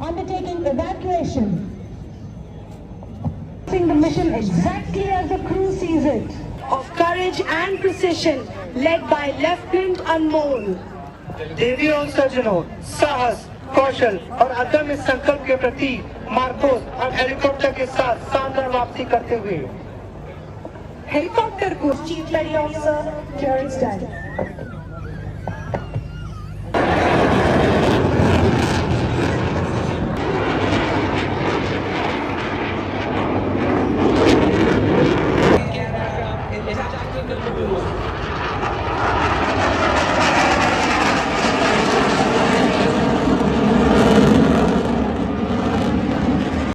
Undertaking evacuation. The mission exactly as the crew sees it. Of courage and precision, led by Lieutenant Anmol. देवी और सज्जनों, साहस, कौशल और अदम्य संकल्प के प्रति मार्कोस और हेलीकॉप्टर के साथ शानदार वापसी करते हुए हेलीकॉप्टर को chief medical officer clearance dial. It's